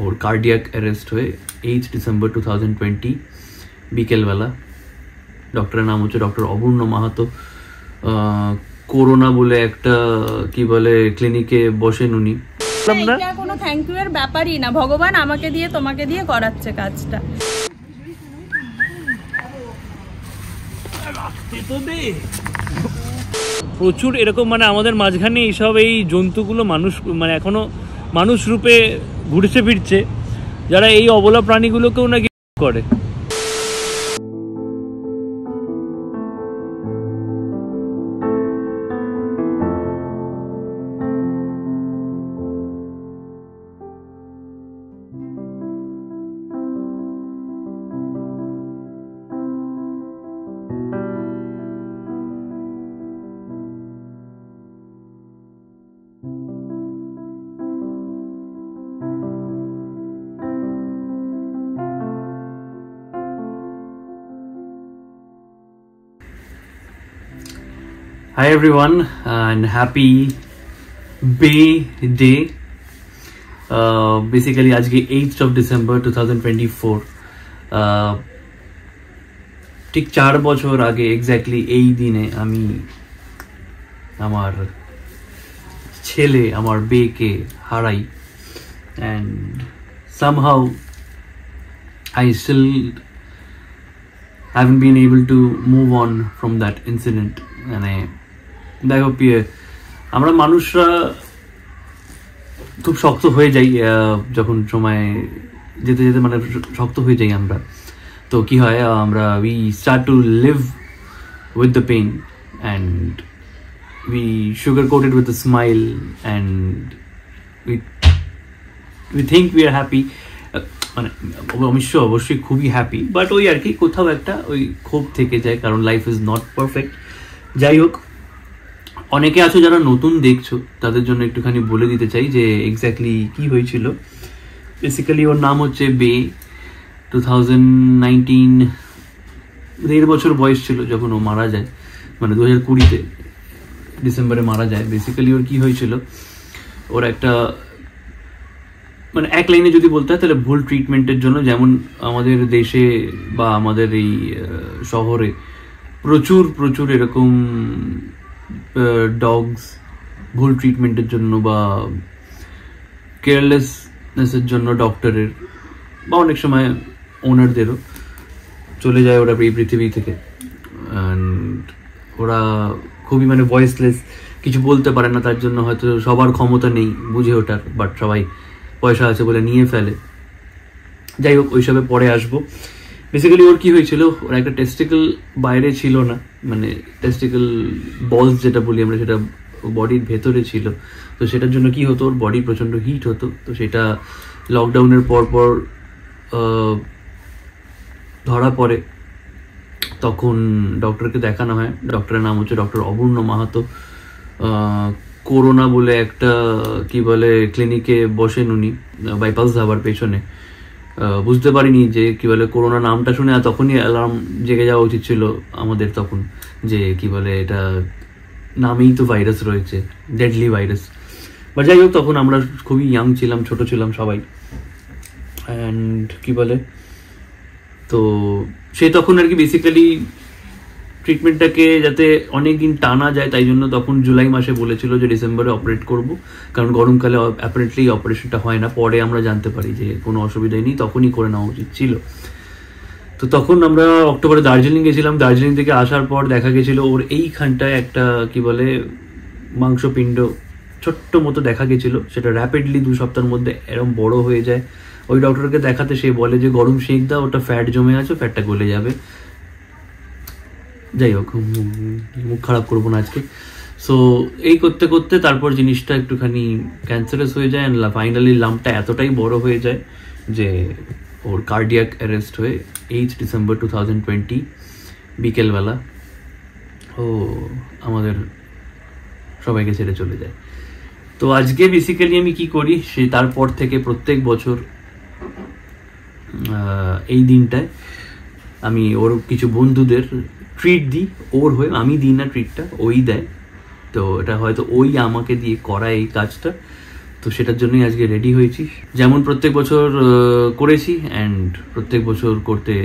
ওর cardiac arrest হয়ে 8 December 2020 বিকেলবেলা। ডক্টরের নাম হচ্ছে ডক্টর অপূর্ণ মাহাতো। করোনা বলে একটা কি বলে ক্লিনিকে বসেন উনি। এটা কোনো থ্যাংক ইউ এর ব্যাপারই না, ভগবান আমাকে দিয়ে তোমাকে দিয়ে করাচ্ছে কাজটা। প্রচুর এরকম মানে আমাদের মাঝখানে এইসব এই জন্তুগুলো মানুষ মানে এখনো মানুষ রূপে ঘুরছে ফিরছে, যারা এই অবলা প্রাণীগুলোকেও নাকি করে। Hi everyone and happy Bay Day. Basically আজকে 8th of December 2024, ঠিক 4 বছর আগে এক্স্যাক্টলি এই দিনে আমি আমার ছেলে আমার বেকে হারাই, and somehow I still haven't been able to move on from that incident. মানে দেখো আমরা মানুষরা খুব শক্ত হয়ে যাই যখন সময় যেতে যেতে, মানে শক্ত হয়ে যাই আমরা। তো কি হয়, আমরা we start to live with the pain and we sugar coated with the smile and we think we are happy. মানে অবশ্যই খুবই হ্যাপি, বাট ওই আর কি কোথাও একটা ওই ক্ষোভ থেকে যায়, কারণ লাইফ ইজ নট পারফেক্ট। যাই হোক, অনেকে আছো যারা নতুন দেখছো, তাদের জন্য একটুখানি বলে দিতে চাই যে এক্স্যাক্টলি কি হয়েছিল। বেসিক্যালি ওর নাম হচ্ছে বে। 2019 1.5 বছর বয়স ছিল যখন ও মারা যায়, মানে 2020-তে ডিসেম্বরে মারা যায়। বেসিক্যালি ওর কি হয়েছিল, ওর একটা মানে এক লাইনে যদি বলতে হয় তাহলে ভুল ট্রিটমেন্টের জন্য, যেমন আমাদের দেশে বা আমাদের এই শহরে প্রচুর এরকম ডগস ভুল ট্রিটমেন্টের জন্য বা কেয়ারলেসনেসের জন্য ডক্টরের বা অনেক সময় ওনারদেরও চলে যায় ওরা এই পৃথিবী থেকে। অ্যান্ড ওরা খুবই মানে ভয়েসলেস, কিছু বলতে পারে না, তার জন্য হয়তো সবার ক্ষমতা নেই বুঝে ওঠার, বাট সবাই পয়সা আছে বলে নিয়ে ফেলে। যাই হোক, ওইসবে পরে আসবো। বেসিক্যালি ওর কি হয়েছিল, ওর একটা টেস্টিকল বাইরে ছিল না, মানে টেস্টিকল বলস যেটা বলি আমরা, সেটা বডির ভেতরে ছিল। তো সেটার জন্য কি হতো, ওর বডি প্রচণ্ড হিট হতো। তো সেটা লকডাউনের পর ধরা পড়ে, তখন ডক্টরকে দেখানো হয়। ডক্টরের নাম হচ্ছে ডক্টর অপূর্ণ মাহাতো। করোনা বলে একটা কি বলে ক্লিনিকে বসেন উনি, বাইপাস ধাবার পেছনে। বুঝতে পারিনি যে কি বলে করোনা নামটা শুনে তখনই অ্যালার্ম জেগে যাওয়া উচিত ছিল আমাদের তখন, যে কি বলে এটা নামেই তো ভাইরাস রয়েছে, ডেডলি ভাইরাস। বাট যাই হোক, তখন আমরা খুবই ইয়াং ছিলাম, ছোট ছিলাম সবাই। অ্যান্ড কি বলে, তো সে তখন আর কি বেসিক্যালি ট্রিটমেন্টটাকে যাতে অনেকদিন টানা যায়, তাই জন্য তখন জুলাই মাসে বলেছিল যে ডিসেম্বরে অপারেট করব, কারণ গরমকালে অ্যাপারেন্টলি অপারেশনটা হয় না। পরে আমরা জানতে পারি যে কোনো অসুবিধাই নেই, তখনই করে নেওয়া উচিত ছিল। তো তখন আমরা অক্টোবরে দার্জিলিং গেছিলাম। দার্জিলিং থেকে আসার পর দেখা গেছিলো ওর এইখানটায় একটা কি বলে মাংসপিণ্ড ছোট্ট মতো দেখা গেছিলো। সেটা র্যাপিডলি 2 সপ্তাহের মধ্যে এরকম বড় হয়ে যায়। ওই ডক্টরকে দেখাতে সে বলে যে গরম সেঁক দাও, ওটা ফ্যাট জমে আছে, ফ্যাটটা গলে যাবে। যাই হোক, মুখ খারাপ করবো না আজকে। সো এই করতে করতে তারপর জিনিসটা একটুখানি ক্যান্সারাস হয়ে যায়। ফাইনালি লাম্পটা এতটাই বড় হয়ে যায় যে ওর কার্ডিয়াক অ্যারেস্ট হয়ে 8 ডিসেম্বর 2020 বিকেলবেলা ও আমাদের সবাইকে ছেড়ে চলে যায়। তো আজকে বেসিক্যালি আমি কি করি, সে তারপর থেকে প্রত্যেক বছর এই দিনটায় আমি ওর কিছু বন্ধুদের ট্রিট দিই। ওর হয়ে আমি দিই না ট্রিটটা, ওই দেয়। তো এটা হয়তো ওই আমাকে দিয়ে করায় এই কাজটা। তো সেটার জন্যই আজকে রেডি হয়েছি, যেমন প্রত্যেক বছর করেছি অ্যান্ড প্রত্যেক বছর করতে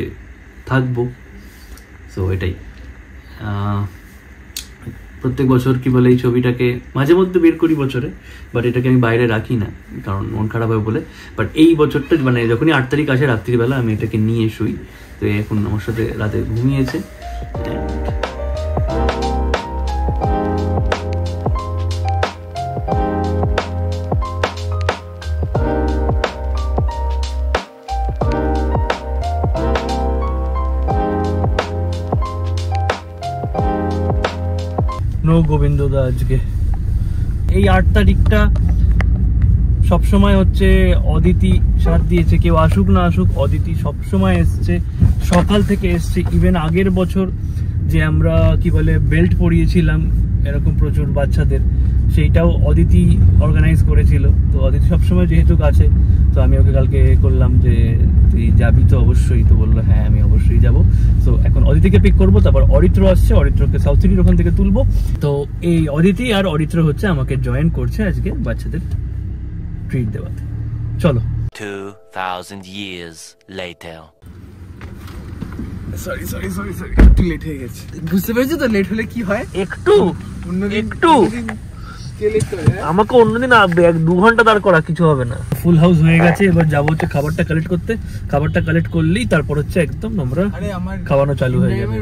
থাকবো। সো এটাই প্রত্যেক বছর কি বলে এই ছবিটাকে মাঝে মধ্যে বের করি বছরে, বাট এটাকে আমি বাইরে রাখি না কারণ মন খারাপ হয় বলে। বাট এই বছরটা মানে যখনই 8 তারিখ আসে রাত্রিবেলা আমি এটাকে নিয়ে শুই। তো এখন আমার সাথে রাতে ঘুমিয়েছে। নো গোবিন্দদা আজকে এই 8 তারিখটা সবসময় হচ্ছে অদিতি সাথ দিয়েছে, কেউ আসুক না আসুক অদিতি সবসময় এসছে, সকাল থেকে এসছে। ইভেন আগের বছর যে আমরা কি বলে বেল্ট পরিয়েছিলাম এরকম প্রচুর বাচ্চাদের, সেইটাও অদিতি অর্গানাইজ করেছিল। তো অদিতি সবসময় যেহেতু কাছে, তো আমি ওকে কালকে করলাম যে তুই যাবি তো অবশ্যই, তো বললো হ্যাঁ আমি অবশ্যই যাব। তো এখন অদিতিকে পিক করবো, তারপর অরিত্র আসছে, অরিত্রকে সাউথ সিটির ওখান থেকে তুলবো। তো এই অদিতি আর অরিত্র হচ্ছে আমাকে জয়েন করছে আজকে বাচ্চাদের ট্রিট দেওয়াতে। চলো 2000 years later. সরি একটু লেট হয়ে গেছে, বুঝতে পেরেছো তো লেট হলে কি হয়। একটু আমাকে অন্যদিন 1-2 ঘন্টা দাঁড় করা কিছু হবে না। ফুল হাউস হয়ে গেছে, এবার যাবো হচ্ছে খাবারটা কালেক্ট করতে। খাবারটা কালেক্ট করলেই তারপর হচ্ছে একদম আমরা খাওয়ানো চালু হয়ে যাবে।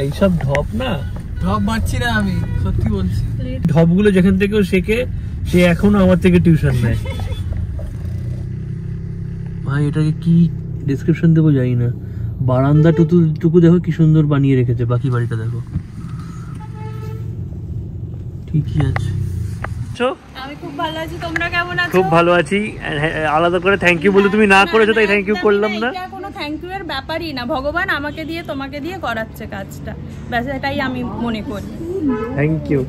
এইসব ঢপ না, ঢপ মারছি না আমি, সত্যি বলছি। ঢপগুলো যেখান থেকেও শেখে সে এখনো আমার থেকে টিউশন নেয়। ভাই এটাকে কি ডেসক্রিপশন দেবো জানি না। বারান্দা টুকু দেখো কি সুন্দর বানিয়ে রেখেছে, বাকি বাড়িটা দেখো ঠিকই আছে। আমি খুব ভালো আছি, তোমরা কেমন আছো? খুব ভালো আছি। আলাদা করে থ্যাংক ইউ বলে তুমি না করেছো তাই থ্যাংক ইউ করলাম না। এটা কোনো থ্যাংক ইউ এর ব্যাপারই না, ভগবান আমাকে দিয়ে তোমাকে দিয়ে করাচ্ছে কাজটা, ব্যাস এটাই আমি মনে করি। থ্যাংক ইউ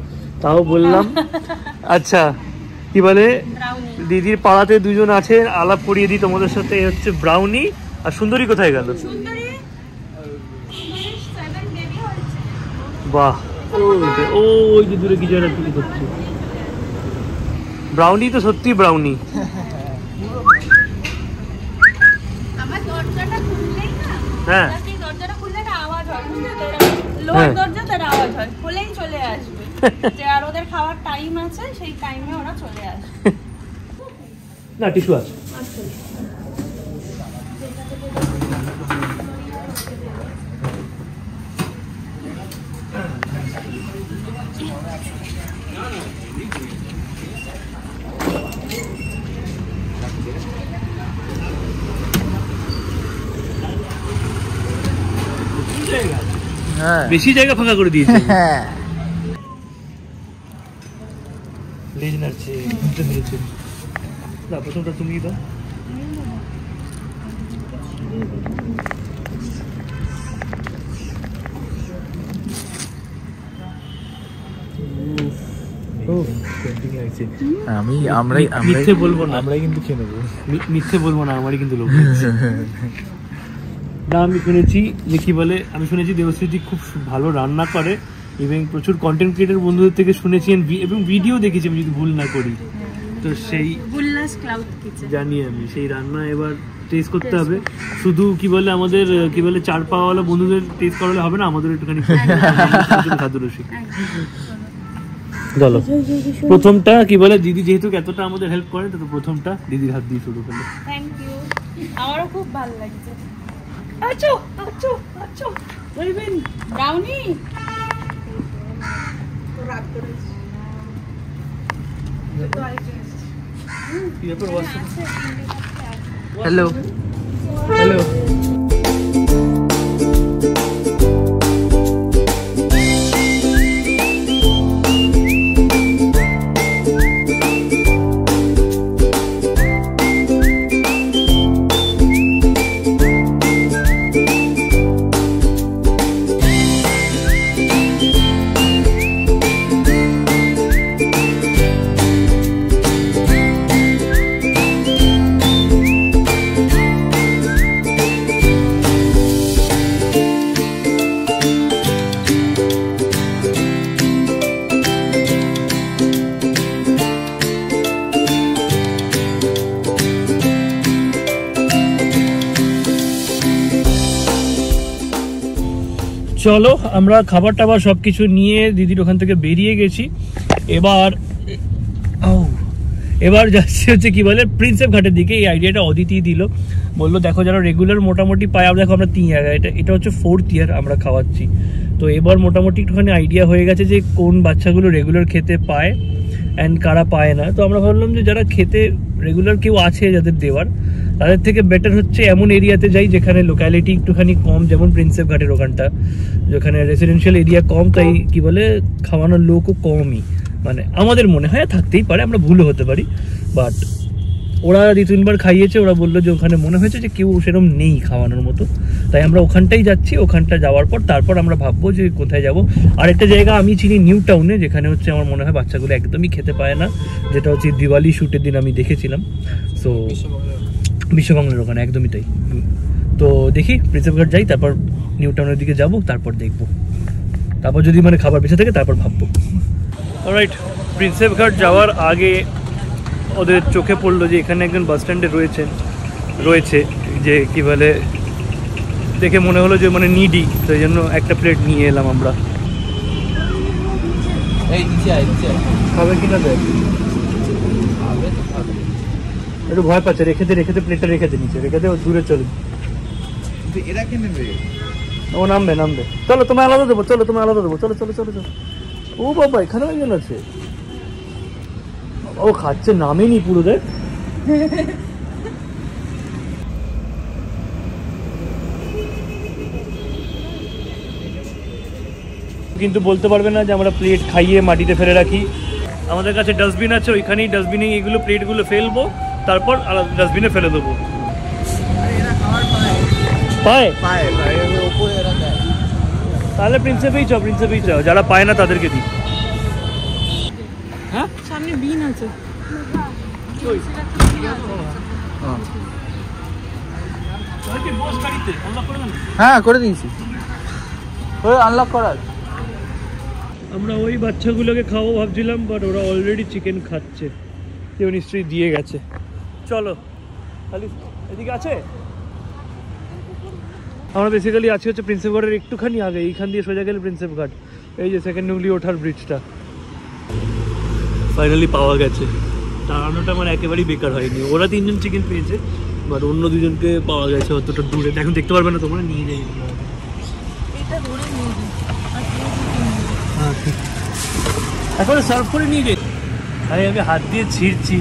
তাও বললাম। আচ্ছা কি বলে দিদির পাড়াতে দুজন আছে, আলাপ করিয়ে দিই তোমাদের সাথে। হচ্ছে ব্রাউনি আর সুন্দরী কোথায় গেল? বাহ ওই যে দূরে কিছু একটা কি করছে। ব্রাউনি তো সত্যি ব্রাউনি। আমার দরজাটা খুললেই না, হ্যাঁ দরজাটা খুললে একটা আওয়াজ হয়, বুঝলে তো? লোহার দরজা, তার আওয়াজ হয়, খুলেই চলে আসবে। যে আর ওদের খাওয়ার টাইম আছে, সেই টাইমে ওরা চলে আসবে। না টিস্যু আছে। বেশি জায়গা ফাঁকা করে দিয়েছে। লেজ নাড়ছে, ঘুরতে ধরেছে। না প্রথমটা তুমি দাও। মিথ্যে বলবো না, আমরাই কিন্তু খেয়ে নেবো। মিথ্যে বলবো না, আমারই কিন্তু লোক না। আমি শুনেছি যে কি বলে, আমি শুনেছি দেবশ্রীজি খুব ভালো রান্না করে এবং প্রচুর কন্টেন্ট ক্রিয়েটর বন্ধুদের থেকে শুনেছি এবং ভিডিও দেখেছি আমি যদি ভুল না করি। তো সেই জানি আমি সেই রান্না এবার টেস্ট করতে হবে। শুধু কি বলে আমাদের কি বলে 4 পাওয়াওয়ালা বন্ধুদের টেস্ট করালে হবে না, আমাদের একটুখানি খাদ্যরসিক। চলো প্রথমটা কি বলে, দিদি যেহেতু এতটা আমাদের হেল্প করে, তো প্রথমটা দিদির হাত দিয়ে শুরু করলো। থ্যাংক ইউ, আমারও খুব ভালো লাগছে। ব্রাউনি হ্যালো হ্যালো চলো আমরা খাবার টাবার সবকিছু নিয়ে দিদির ওখান থেকে বেরিয়ে গেছি। এবার যাচ্ছি হচ্ছে কি বলে প্রিন্সেপ ঘাটের দিকে। এই আইডিয়াটা অদিতি দিল, বললো দেখো যারা রেগুলার মোটামুটি পায়, দেখো আমরা 3 জায়গায়, এটা হচ্ছে 4th ইয়ার আমরা খাওয়াচ্ছি। তো এবার মোটামুটি একটুখানি আইডিয়া হয়ে গেছে যে কোন বাচ্চাগুলো রেগুলার খেতে পায় অ্যান্ড কারা পায় না। তো আমরা ভাবলাম যে যারা খেতে রেগুলার কেউ আছে যাদের দেওয়ার, তাদের থেকে বেটার হচ্ছে এমন এরিয়াতে যাই যেখানে লোকালিটি একটুখানি কম, যেমন প্রিন্সেপ ঘাটের ওখানটা যেখানে রেসিডেন্সিয়াল এরিয়া কম, তাই কি বলে খাওয়ানোর লোকও কমই, মানে আমাদের মনে হয় থাকতেই পারে, আমরা ভুলও হতে পারি। বাট ওরা 2-3 বার খাইয়েছে, ওরা বললো যে ওখানে মনে হয়েছে যে কেউ সেরকম নেই খাওয়ানোর মতো, তাই আমরা ওখানটাই যাচ্ছি। ওখানটা যাওয়ার পর তারপর আমরা ভাববো যে কোথায় যাব। আরেকটা জায়গা আমি চিনি নিউ টাউনে, যেখানে হচ্ছে আমার মনে হয় বাচ্চাগুলো একদমই খেতে পায় না, যেটা হচ্ছে দিওয়ালি শ্যুটের দিন আমি দেখেছিলাম। সো বিশ্ববাংলার ওখানে একদমই তাই। তো দেখি প্রিন্সেপ ঘাট যাই, তারপর নিউ টাউনের দিকে যাব, তারপর দেখবো, তারপর যদি মানে খাবার বেঁচে থাকে তারপর ভাববো। অলরাইট, প্রিন্সেপ ঘাট যাওয়ার আগে ওদের চোখে পড়লো যে এখানে একজন বাস স্ট্যান্ডে রয়েছে যে কি বলে, দেখে মনে হলো যে মানে নিডি, তো এই জন্য একটা প্লেট নিয়ে এলাম আমরা। খাবে কিনা দেখ, একটু ভয় পাচ্ছে, রেখে দে প্লেটটা, রেখে দে ও দূরে চলে। এরা কে নেবে? ও নামবে। চলো তোমায় আলাদা দেবো, চলো। ও বাবা, এখানে একজন আছে, ও খাচ্ছে, নামেনি পুরো দেখ। কিন্তু বলতে পারবে না যে আমরা প্লেট খাইয়ে মাটিতে ফেলে রাখি। আমাদের কাছে ডাস্টবিন আছে, ওইখানেই ডাস্টবিনে এগুলো প্লেটগুলো ফেলবো, তারপর ডাস্টবিনে ফেলে দেবো। পায় তাহলে প্রিন্সেপেই চাও, যারা পায় না তাদেরকে দিই। হ্যাঁ, সামনে বিন আছে। হ্যাঁ, করে দিয়েছি, আনলক করার। আমরা ওই বাচ্চাগুলোকে খাওয়াবো ভাবছিলাম, বাট ওরা অলরেডি চিকেন খাচ্ছে, কেউ নিশ্চয়ই দিয়ে গেছে। চলো, খালি এদিকে আছে। আমরা বেসিক্যালি আছি হচ্ছে প্রিন্সেপ ঘাটের একটুখানি আগে, এইখান দিয়ে সোজা গেলে প্রিন্সেপ ঘাট, এই যে সেকেন্ড হুগলি ওঠার ব্রিজটা ফাইনালি পাওয়া গেছে। টানানোটা মানে একেবারেই বেকার হয়নি। ওরা 3 জন চিকেন পেয়েছে, বাট অন্য 2 জনকে পাওয়া গেছে অতটা দূরে। এখন দেখতে পারবে না তোমরা, নিয়ে যাই এখন সার্ভ করে নিয়ে যাই। ভাই আমি হাত দিয়ে ছিঁড়ছি,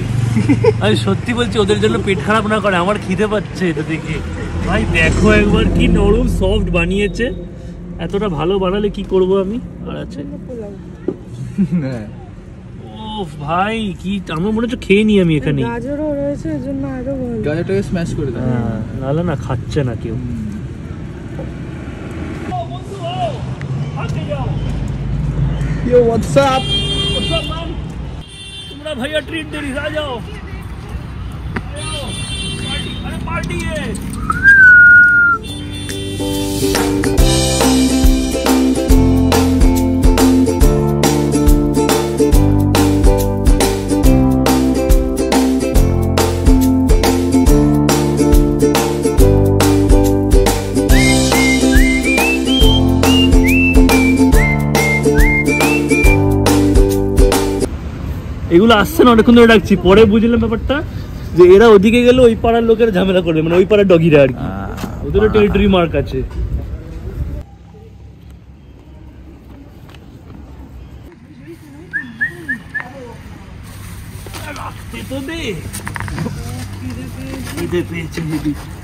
আমি সত্যি বলছি, ওদের জন্য পেট খারাপ না করে, আমার খিদে পাচ্ছে এটা দেখে। ভাই দেখো একবার কি নরম সফট বানিয়েছে, এতটা ভালো বানালে কি করব আমি। আর আছে ও ভাই, কি আমার মনে হচ্ছে খেয়ে নি আমি এখানে। গাজরও রয়েছে, এর জন্য আরো ভালো। গাজরটাকে স্ম্যাশ করে দাও। নালে না খাচ্ছে না কেউ। Yo, what's up? তোমরা ভাইয়া ট্রিট দেরি, आ जाओ। अरे पार्टी है। এগুলো আসছে না, অনেকক্ষণ ধরে ডাকছি, পরে বুঝলাম ব্যাপারটা যে এরা ওদিকে গেলে ওই পাড়ার লোকের ঝামেলা করবে, মানে ওই পাড়ার ডগিরা আর কি, ওদেরও টেরিটরি মার্ক আছে।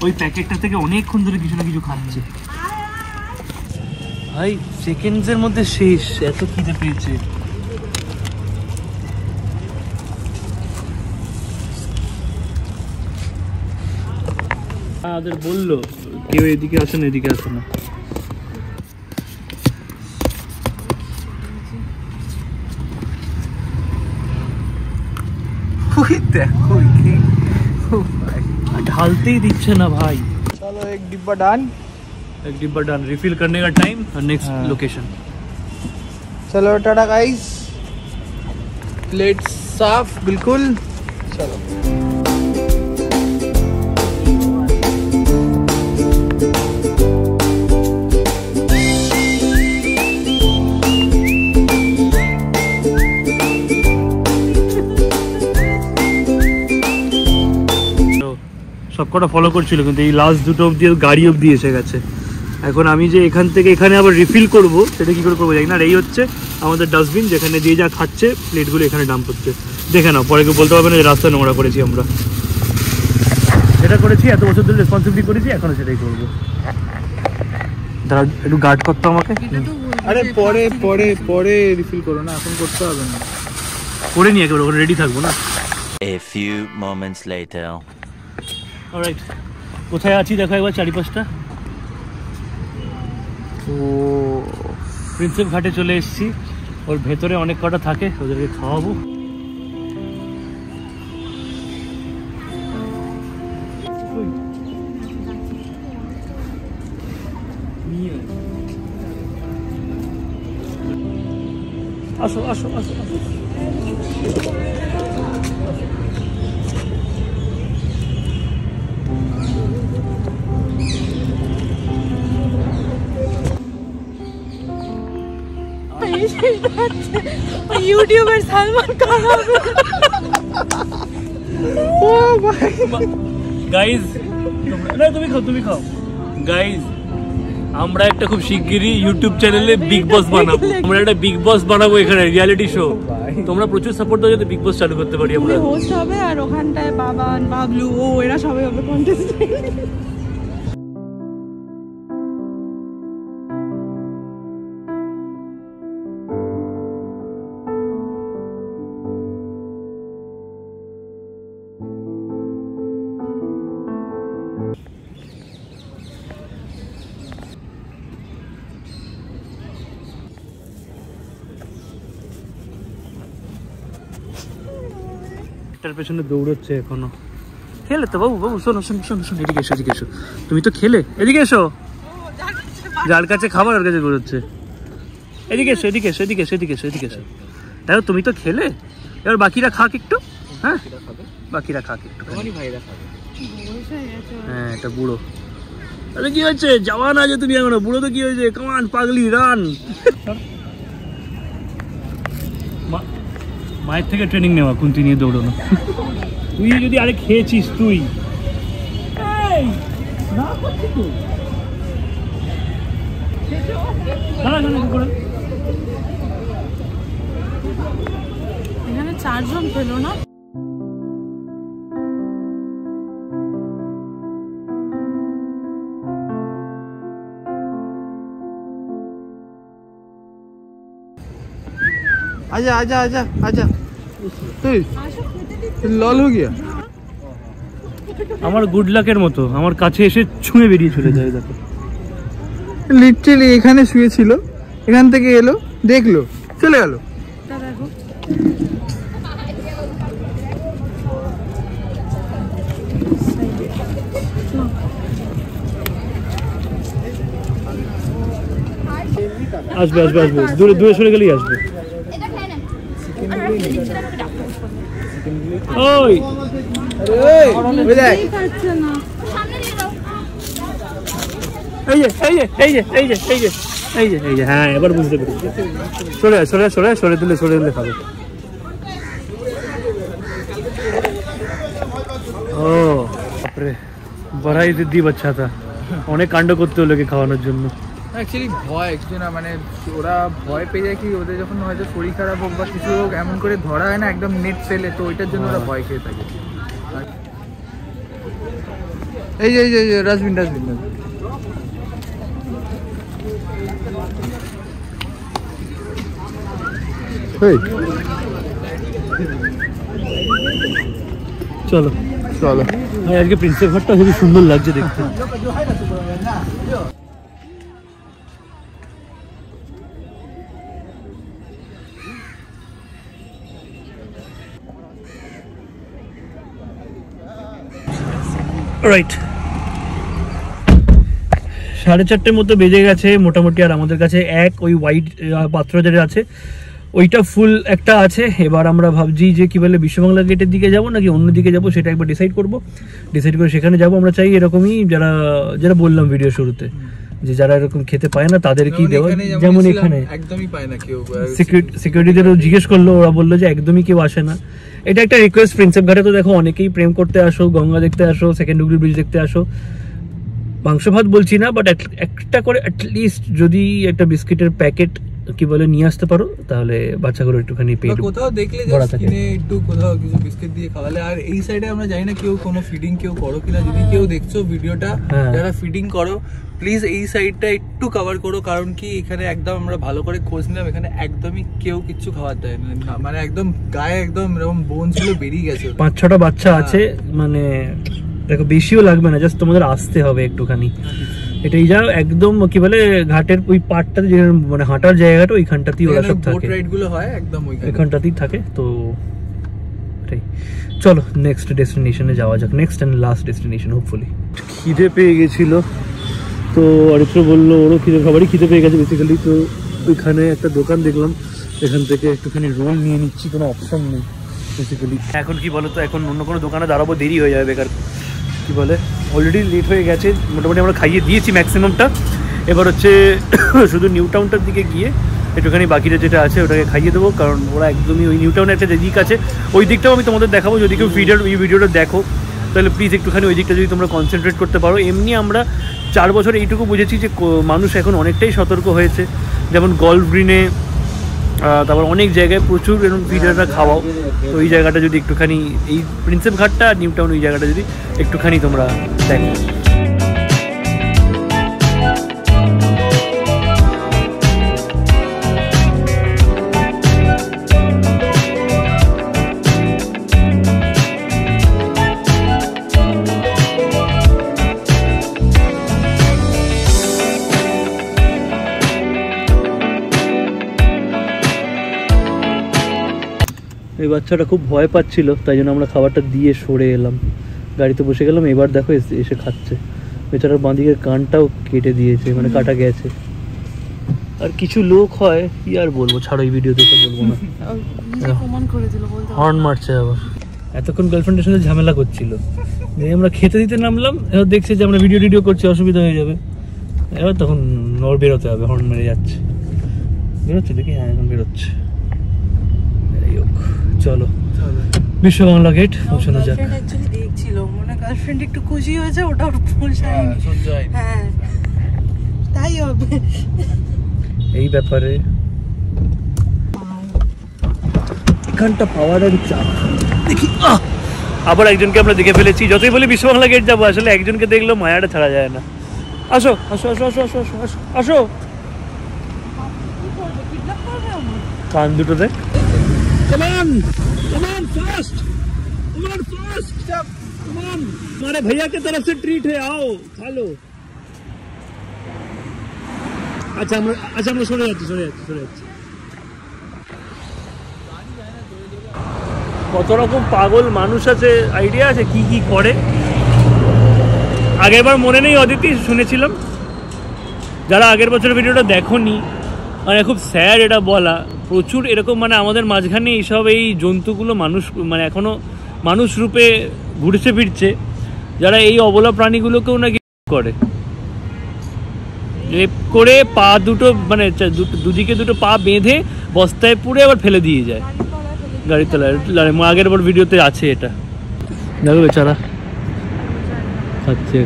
ওই প্যাকেটটা থেকে অনেকক্ষণ ধরে কিছু না কিছু খাচ্ছে ভাই, সেকেন্ডসের মধ্যে শেষ, এত খিদে পেয়েছে। আমাদের বললো কেউ এদিকে আসে না, এদিকে আসে না। ढालते ही दिच्छे ना भाई। चलो एक डिब्बा डन, रिफिल करने का टाइम और नेक्स्ट लोकेशन। चलो टाटा गाइस, प्लेट साफ बिल्कुल। चलो সবকটা ফলো করছিল, কিন্তু এই লাস্ট দুটো অবধি গাড়ি অবধি এসে গেছে। এখন আমি যে এখান থেকে এখানে আবার রিফিল করব, সেটা কী করে করবো জানি না। আর এই হচ্ছে আমাদের ডাস্টবিন, যেখানে দিয়ে যা খাচ্ছে প্লেটগুলো এখানে ডাম্প হচ্ছে। দেখে নাও, পরে কেউ বলতে পারবে না যে রাস্তা নোংরা করেছি আমরা। যেটা করেছি এত বছর ধরে রেসপন্সিবিলিটি করেছি, এখনও সেটাই করবো। দাঁড়া একটু গার্ড করতো আমাকে। আরে পরে পরে পরে রিফিল করো না, এখন করতে হবে না। করে নিয়ে একেবারে ওখানে রেডি থাকবো না। A few moments later. Alright, কোথায় আছি দেখো একবার চারিপাশটা। ও প্রিন্সেপ ঘাটে চলে এসেছি। ওর ভেতরে অনেক কটা থাকে, ওদেরকে খাওয়াবো। আসো আসো আসো আসো। ইউটিউবার সালমান খান গাইজ, না তুমি খাও, তুমি খাও। গাইজ, আমরা একটা খুব শিগগিরই ইউটিউব চ্যানেলে বিগ বস বানাবো। আমরা একটা বিগ বস বানাবো এখানে, রিয়ালিটি শো। তোমরা প্রচুর সাপোর্ট দাও যাতে বিগ বস চালু করতে পারি আমরা। হোস্ট হবে আর ওখানটায় বাবান, বাবলু, ও এরা সবাই হবে কন্টেস্টেন্ট। এটার পেছনে দৌড়চ্ছে এখনো। খেলে তো বাবু, বাবু শোনো শোনো শোনো শোনো, এদিকে এসো, এদিকে এসো। তুমি তো খেলে, এদিকে এসো। যার কাছে খাবার ওর কাছে দৌড়চ্ছে। এদিকে এসো, এদিকে এসো, এদিকে এসো, এদিকে এসো, এদিকে এসো। দেখো তুমি তো খেলে, এবার বাকিরা খাক একটু। হ্যাঁ বাকিরা খাক একটু। হ্যাঁ এটা বুড়ো। তাহলে কি হচ্ছে, জওয়ান আছে তুমি এখনো, বুড়ো তো কি হয়েছে? কামান পাগলি রান। মায়ের থেকে ট্রেনিং নেওয়া, কুন্তি নিয়ে দৌড়ানো। তুই যদি আরে খেয়েছিস তুই, এখানে 4 জন পেলো না। आजा आजा आजा आजा। लॉल हो गया। আমার গুড লাকের মতো আমার কাছে এসে ছুঁয়ে বেরিয়ে চলে যায়। দেখো লিটারালি এখানে শুয়েছিল, এখান থেকে এলো, দেখলো, চলে গেল। আসবে আসবে আসবে, দূরে দূরে সরে গেলেই আসবে। ওই এই যে এই যে এই যে এই যে এই যে এই যে এই যে, হ্যাঁ এবার বুঝতে পেরেছি। সরে সরে সরে সরে দিলে খাবে। ও বাপরে, বড়াই দিদি বাচ্চা থা, অনেক কাণ্ড করতে হলো খাওয়ানোর জন্য। অ্যাকচুয়ালি ভয় একটু না, মানে ওরা ভয় পেয়ে যায় কি, ওদের যখন হয়তো শরীর খারাপ হোক বা কিছু হোক, এমন করে ধরা হয় না একদম নেট ফেলে, তো ওইটার জন্য ওরা ভয় খেয়ে থাকে। এই যে এই যে ডাস্টবিন ডাস্টবিন চলো চলো। আজকে প্রিন্সেপ ঘাটটা খুবই সুন্দর লাগছে দেখতে। রাইট, 4:30 মতো বেজে গেছে মোটামুটি। আর আমাদের কাছে ওই হোয়াইট পাত্র যেটা আছে ওইটা ফুল একটা আছে। এবার আমরা ভাবছি যে কি বলে বিশ্ববাংলা গেটের দিকে যাব নাকি অন্য দিকে যাব, সেটা একবার ডিসাইড করে সেখানে যাব। আমরা চাই এরকমই যারা বললাম ভিডিও শুরুতে, যে যারা এরকম খেতে পায় না তাদেরকেই দেওয়া, যেমন এখানে একদমই পায় না কেউ, সিকিউরিটিদেরও জিজ্ঞেস করলো, ওরা বললো যে একদমই কেউ আসে না। এটা একটা রিকোয়েস্ট, প্রিন্সেপ ঘাটে তো দেখো অনেকেই প্রেম করতে আসো, গঙ্গা দেখতে আসো, সেকেন্ড হুগলি ব্রিজ দেখতে আসো, মাংস ভাত বলছি না, বাট একটা করে অ্যাটলিস্ট যদি একটা বিস্কিটের প্যাকেট কি বলে নিয়ে আসতে পারো, তাহলে বাচ্চাগুলো একটুখানি পেট কোথাও দেখলে একটু কোথাও কিছু বিস্কিট দিয়ে খাওয়ালে। আর এই সাইডে আমরা জানি না কেউ কোনো ফিডিং কেউ করো কিনা, যদি কেউ দেখছো ভিডিওটা যারা ফিডিং করো প্লিজ এই সাইডটা একটু কভার করো, কারণ কি এখানে একদম আমরা ভালো করে খোঁজ নিলাম, এখানে একদমই কেউ কিছু খাওয়ার দেয় না, মানে একদম গায়ে একদম এরকম বোনস গুলো বেরিয়ে গেছে। 5-6টা বাচ্চা আছে, মানে দেখো বেশিও লাগবে না, জাস্ট তোমাদের আসতে হবে একটুখানি। এটাই যা একদম কি বলে ঘাটের ওই পার্টটাতে, যে মানে হাঁটার জায়গাটা ওইখানটাতেই ওরা সব থাকে, রাইড গুলো হয় একদম ওইখানটাতেই থাকে। তো এটাই, চলো নেক্সট ডেস্টিনেশনে যাওয়া যাক, next and last destination hopefully. খিদে পেয়ে গেছিল, তো অরিত্র বললো ওরও খাবারই খিদে পেয়ে গেছে বেসিক্যালি। তো ওইখানে একটা দোকান দেখলাম, এখান থেকে একটুখানি রোল নিয়ে নিচ্ছি, কোনো অপশন নেই বেসিক্যালি। এখন কি বলো তো, এখন অন্য কোনো দোকানে দাঁড়াবো, দেরি হয়ে যাবে বেকার, কি বলে অলরেডি লেট হয়ে গেছে, মোটামুটি আমরা খাইয়ে দিয়েছি ম্যাক্সিমামটা। এবার হচ্ছে শুধু নিউ টাউনটার দিকে গিয়ে একটুখানি বাকিটা যেটা আছে ওটাকে খাইয়ে দেবো, কারণ ওরা একদমই ওই নিউ টাউনে একটা যে দিক আছে ওই দিকটাও আমি তোমাদের দেখাবো। যদি কেউ ভিডিওটা দেখো তাহলে প্লিজ একটুখানি ওই দিকটা যদি তোমরা কনসেন্ট্রেট করতে পারো। এমনি আমরা 4 বছর এইটুকু বুঝেছি যে মানুষ এখন অনেকটাই সতর্ক হয়েছে, যেমন গল্ফ গ্রিনে, তারপর অনেক জায়গায় প্রচুর এরকম ভিডিওটা খাওয়াও। তো ওই জায়গাটা যদি একটুখানি, এই প্রিন্সেপ ঘাটটা আর নিউ টাউন ওই জায়গাটা যদি একটুখানি তোমরা দেখো। এই বাচ্চাটা খুব ভয় পাচ্ছিল, তাই জন্য আমরা খাবারটা দিয়ে সরে এলাম, গাড়িতে বসে গেলাম। এবার দেখো এসে খাচ্ছে, বেচারার বাঁদিকের কানটাও কেটে দিয়েছে, মানে কাটা গেছে। আর কিছু লোক হয় কি আর বলবো, ছাড়ো এই ভিডিওতে তো বলবো না, হর্ন মারছে আবার। এতক্ষণ গার্লফ্রেন্ডের সাথে ঝামেলা করছিল, যে আমরা খেতে দিতে নামলাম, এবার দেখছে যে আমরা ভিডিও করছি, অসুবিধা হয়ে যাবে, এবার তখন ওর বেরোতে হবে, হর্ন মেরে যাচ্ছে। বেরোচ্ছে দেখি, হ্যাঁ এখন বেরোচ্ছে। চলো বিশ্ব বাংলা গেট পৌঁছানো যাক। দেখছিল মনে গার্লফ্রেন্ড একটু খুশি হয়েছে, ওটা ওর পৌঁছায়নি। হ্যাঁ তাই হবে এই ব্যাপারে। এখানটা পাওয়ার আর চাপ দেখি। আবার একজনকে আমরা দেখে ফেলেছি, যতই বলি বিশ্ব বাংলা গেট যাবো, আসলে একজনকে দেখলেও মায়াটা ছাড়া যায় না। আসো আসো আসো আসো আসো আসো আসো আসো, কান দুটো দেখ। Come on, fast, come on, fast, come on. हमारे भैया की तरफ से ट्रीट है, आओ खा लो। अच्छा हम सो যাচ্ছি। কত রকম পাগল মানুষ আছে, আইডিয়া আছে কি কি করে। আগেরবার মনে নেই অদিতি, শুনেছিলাম। যারা আগের বছরের ভিডিওটা দেখোনি, মানে খুব স্যাড এটা বলা, প্রচুর এরকম মানে আমাদের মাঝখানে এইসব এই জন্তুগুলো মানুষ মানে এখনো মানুষ রূপে ঘুরছে ফিরছে, যারা এই অবলা প্রাণীগুলোকেও নাকি করে রেপ করে পা দুটো মানে দুদিকে দুটো পা বেঁধে বস্তায় পুড়ে আবার ফেলে দিয়ে যায় গাড়ির তলায়। আগের বার ভিডিওতে আছে এটা, দেখো বেচারা খাচ্ছে।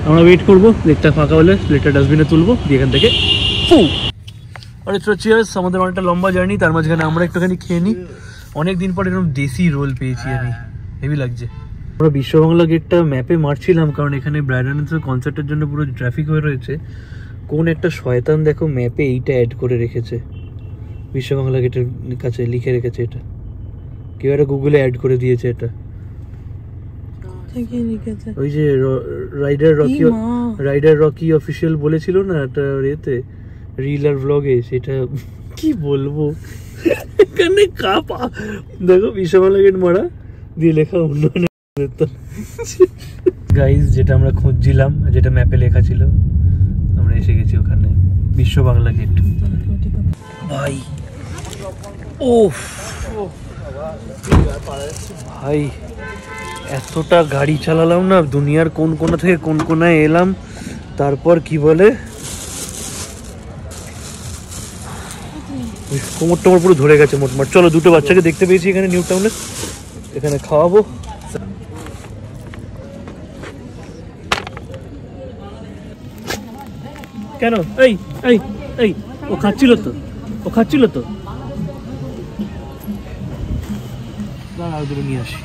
আমরা ওয়েট করবো লেকটা ফাঁকা হলে, লেকটা ডাস্টবিনে তুলবো দিয়ে এখান থেকে ফু। আরে চিয়ার্স, আমাদের অনেকটা লম্বা জার্নি, তার মাঝখানে আমরা একটুখানি খেয়ে নিই। অনেকদিন পর এরকম দেশি রোল পেয়েছি আমি, হেভি লাগছে। আমরা বিশ্ব বাংলা গেটটা ম্যাপে মারছিলাম, কারণ এখানে ব্রাইডান্সের কনসার্টের জন্য পুরো ট্রাফিক হয়ে রয়েছে। কোন একটা শয়তান দেখো ম্যাপে এইটা অ্যাড করে রেখেছে, বিশ্ব বাংলা গেটের কাছে লিখে রেখেছে এটা, কেউ একটা গুগলে অ্যাড করে দিয়েছে এটা। ওই যে রাইডার রকি অফিসিয়াল বলেছিল না একটা ইয়েতে, রিল আর ব্লগে, সেটা কি বলবো। এখানে কাপা দেখো বিশ্ব বাংলা গেট মারা দিয়ে লেখা উন্নয়ন। গাইজ, যেটা আমরা খুঁজছিলাম, যেটা ম্যাপে লেখা ছিল, আমরা এসে গেছি ওখানে, বিশ্ব বাংলা গেট। ভাই ওফ ভাই, এতটা গাড়ি চালালাম না, দুনিয়ার কোন কোনা থেকে কোন কোনায় এলাম, তারপর কি বলে কোমর টোমর পুরো ধরে গেছে মোটমাট। চলো দুটো বাচ্চাকে দেখতে পেয়েছি এখানে নিউ টাউনে, এখানে খাওয়াবো। কেন এই এই এই ও খাচ্ছিল তো, ও খাচ্ছিল তো, দাঁড়াও দুটো নিয়ে আসি।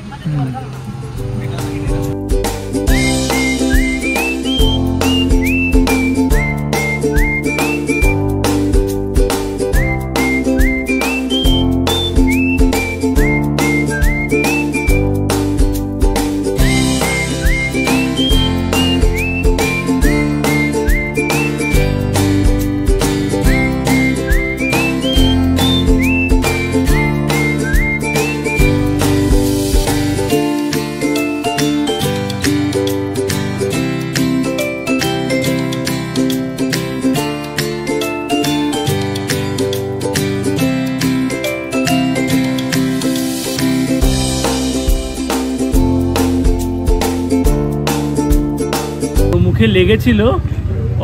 মুখে লেগেছিল,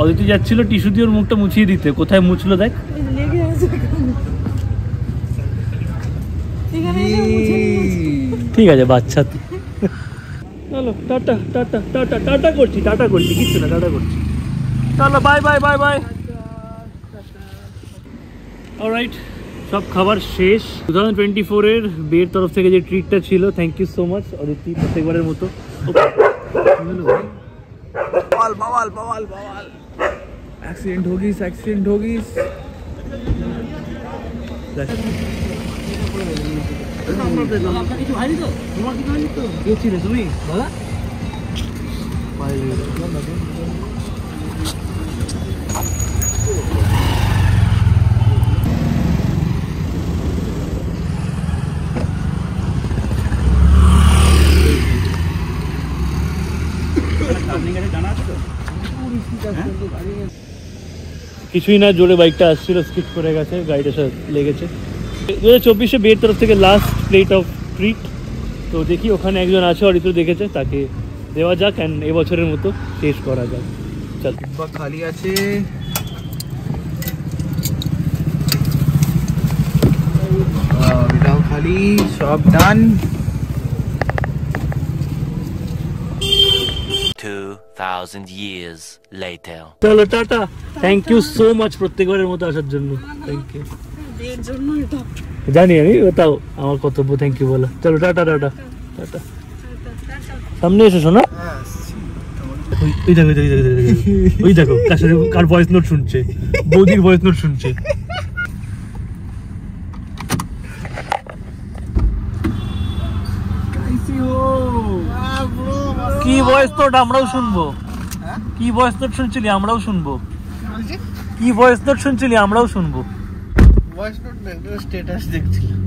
অদিতি যাচ্ছিল টিস্যু দিয়ে ওর মুখটা মুছিয়ে দিতে, কোথায় মুছলো দেখ। ঠিক আছে বাচ্চা তো। চলো টাটা টাটা টাটা টাটা করছি, টাটা করছি, কিচ্ছু না, টাটা করছি। চলো bye bye bye bye. Alright, সব খাবার শেষ। 2024-এর বের তরফ থেকে যে ট্রিটটা ছিল, thank you so much Aditi, প্রত্যেকবারের মতো। बवाल बवाल बवाल बवाल एक्सीडेंट होगी, एक्सीडेंट होगी। কিছুই না, জোরে বাইকটা আসছিল, স্কিড করে গেছে, গাড়িটা লেগেছে। 2024-এ বের তরফ থেকে লাস্ট প্লেট অফ ট্রিট। তো দেখি ওখানে একজন আছে, অরিত্র দেখেছে, তাকে দেওয়া যাক অ্যান্ড এবছরের মতো শেষ করা যাক। চল, ডিব্বা খালি আছে, এটাও খালি, সব ডান। 2000 years later. চলো টাটা, থ্যাংক ইউ সো মাচ প্রত্যেকবারের মতো আসার জন্য। থ্যাংক ইউ, জানি আমি, তাও আমার কর্তব্য থ্যাংক ইউ বলা। চলো টাটা টাটা টাটা। সামনে এসো শোনা। ওই দেখো ওই দেখো কার ভয়েস নোট শুনছে, বৌদির ভয়েস নোট শুনছে। কি ভয়েস নোট আমরাও শুনবো, কি ভয়েস নোট শুনছিলি আমরাও শুনবো, কি ভয়েস নোট শুনছিলি আমরাও শুনবো। ভয়েস নোট স্ট্যাটাস দেখছিলাম।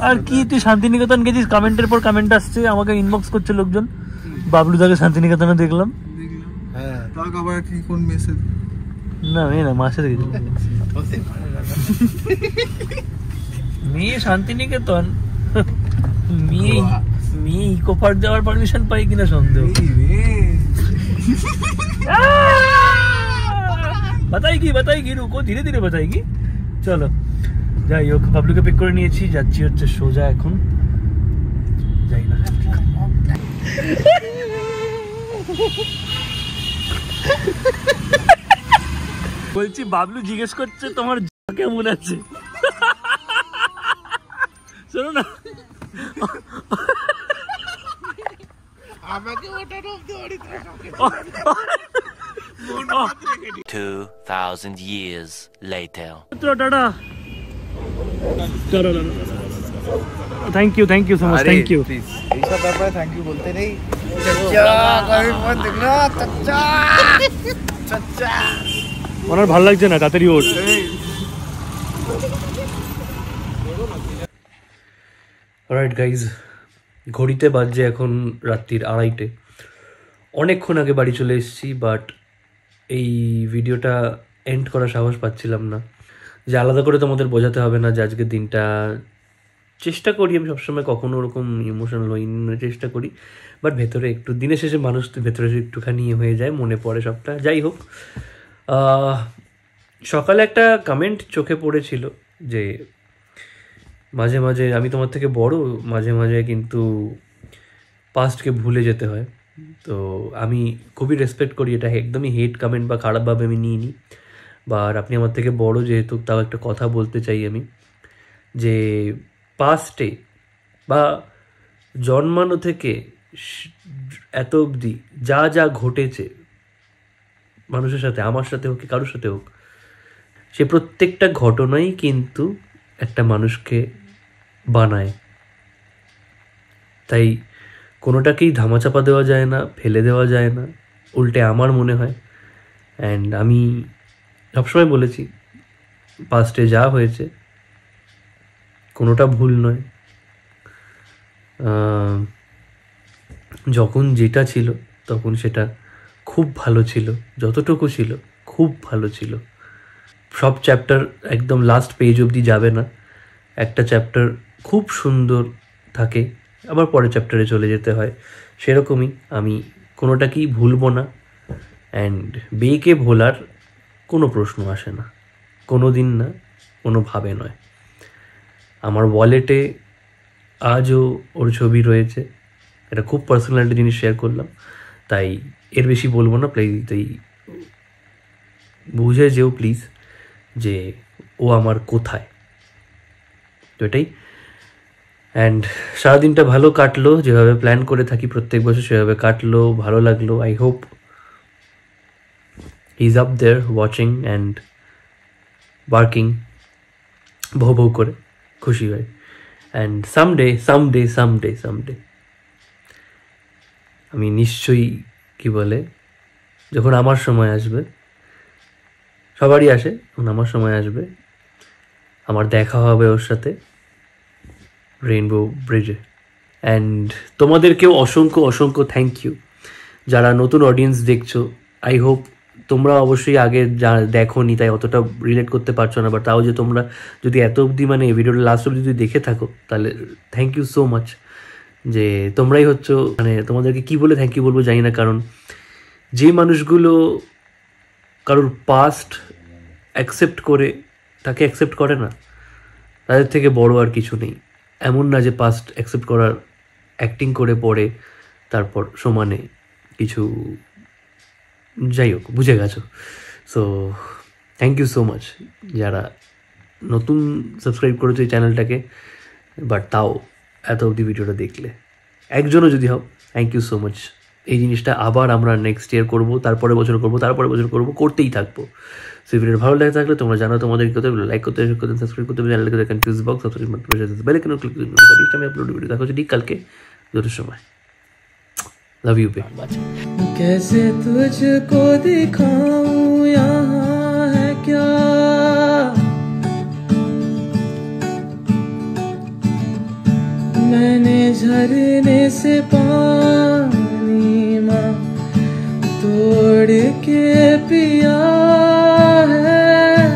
আর কি তুই শান্তিনিকেতন গেছিস, কমেন্টের পর কমেন্ট আসছে, আমাকে ইনবক্স করছে লোকজন, বাবলু দাকে শান্তিনিকেতনে দেখলাম। হ্যাঁ, তাও আবার কি কোন মেসেজ? না মেয়ে না, মার সাথে গেছিল। মেয়ে শান্তিনিকেতন, মেয়ে মেয়ে ইকো পার্ক যাওয়ার পারমিশন পাই কিনা সন্দেহ। বাতাইগি রুকো, ধীরে ধীরে বাতাইগি। চলো যাই হোক, বাবলুকে পিক করে নিয়েছি, যাচ্ছি হচ্ছে সোজা এখন, যাই না। বলছি বাবলু জিজ্ঞেস করছে তোমার কেমন আছে, শোনো না। আমাকে ওটা রূপ দিয়ে 2000 years later. Tata, thank you so much, thank you. এইসব ব্যাপারে থ্যাংক ইউ বলতে নেই। ওনার ভালো লাগছে না, তাড়াতাড়ি ওঠ। অলরাইট গাইজ, ঘড়িতে বাজছে এখন রাত্রির 2:30। অনেকক্ষণ আগে বাড়ি চলে এসেছি, বাট এই ভিডিওটা এন্ড করার সাহস পাচ্ছিলাম না, যে আলাদা করে তোমাদের বোঝাতে হবে না যে আজকের দিনটা চেষ্টা করি আমি সবসময় কখনো ওরকম ইমোশনাল হই, চেষ্টা করি, বাট ভেতরে একটু দিনের শেষে মানুষ তো ভেতরে একটুখানি হয়ে যায়, মনে পড়ে সবটা। যাই হোক, সকালে একটা কমেন্ট চোখে পড়েছিল যে মাঝে মাঝে আমি তোমার থেকে বড়, মাঝে মাঝে কিন্তু পাস্টকে ভুলে যেতে হয়। তো আমি খুবই রেসপেক্ট করি, এটা একদমই হেট কমেন্ট বা খারাপভাবে আমি নিইনি, বা আপনি আমার থেকে বড় যেহেতু, তাও একটা কথা বলতে চাই আমি, যে পাস্টে বা জন্মানো থেকে এত অবধি যা যা ঘটেছে মানুষের সাথে, আমার সাথে হোক কি কারোর সাথে হোক, সে প্রত্যেকটা ঘটনাই কিন্তু একটা মানুষকে বানায়। তাই কোনোটাকেই ধামাচাপা দেওয়া যায় না, ফেলে দেওয়া যায় না, উল্টে আমার মনে হয়। অ্যান্ড আমি সবসময় বলেছি, পাস্টে যা হয়েছে কোনোটা ভুল নয়। যখন যেটা ছিল তখন সেটা খুব ভালো ছিল, যতটুকু ছিল খুব ভালো ছিল। সব চ্যাপ্টার একদম লাস্ট পেজ অবধি যাবে না, একটা চ্যাপ্টার খুব সুন্দর থাকে, আবার পরের চ্যাপ্টারে চলে যেতে হয়। সেরকমই আমি কোনোটাকেই ভুলবো না, অ্যান্ড বেকে ভোলার কোনো প্রশ্ন আসে না, কোনো দিন না, কোনোভাবে নয়। আমার ওয়ালেটে আজও ওর ছবি রয়েছে, এটা খুব পার্সোনাল একটা জিনিস শেয়ার করলাম, তাই এর বেশি বলবো না প্লিজ। তাই বুঝে যেও প্লিজ যে ও আমার কোথায়। তো এটাই। অ্যান্ড সারাদিনটা ভালো কাটলো, যেভাবে প্ল্যান করে থাকি প্রত্যেক বছর সেভাবে কাটলো, ভালো লাগলো। I hope he is up there watching and working, বহু বহু করে খুশি হয়। অ্যান্ড সামডে আমি নিশ্চয়ই কি বলে, যখন আমার সময় আসবে, সবারই আসে, যখন আমার সময় আসবে, আমার দেখা হবে ওর সাথে রেইনবো ব্রিজে। অ্যান্ড তোমাদেরকেও অসংখ্য অসংখ্য থ্যাংক ইউ যারা নতুন অডিয়েন্স দেখছো। আই হোপ তোমরা অবশ্যই আগে যা দেখো নি তাই অতটা রিলেট করতে পারছো না, বাট তাও যে তোমরা যদি এত অবধি মানে ভিডিওটা লাস্ট অবধি যদি দেখে থাকো তাহলে থ্যাংক ইউ সো মাচ। যে তোমরাই হচ্ছে, মানে তোমাদেরকে কি বলে থ্যাংক ইউ বলবো জানি না, কারণ যে মানুষগুলো কারোর পাস্ট অ্যাকসেপ্ট করে তাকে অ্যাকসেপ্ট করে না, তাদের থেকে বড় আর কিছু নেই। এমন না যে পাস্ট অ্যাকসেপ্ট করার অ্যাক্টিং করে পড়ে তারপর সমানে কিছু, যাই হোক বুঝে গেছো। So thank you so much যারা নতুন সাবস্ক্রাইব করেছো এই চ্যানেলটাকে, বাট তাও এত অবধি ভিডিওটা দেখলে, একজনও যদি হও থ্যাংক ইউ সো মাচ। এই জিনিসটা আবার আমরা নেক্সট ইয়ার করবো, তারপরে বছর করবো, করতেই থাকবো। সো ভিডিও ভালো লাগে থাকলে তোমরা জানো তোমাদের কী করতে হবে, লাইক করতে হবে, সাবস্ক্রাইব করতে হবে, চ্যানেলকে কনফিউজ বক্স সাবস্ক্রাইব করতে হবে, বেল আইকন ক্লিক করতে হবে। আমি আপলোড ভিডিও দেখা হচ্ছে ঠিক কালকে দুটোর সময়। लव यू पे। कैसे तुझको दिखाऊं यहाँ है क्या, मैंने झरने से पानी माँ तोड़ के पिया है,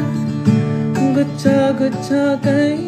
गुच्छा गुच्छा कहीं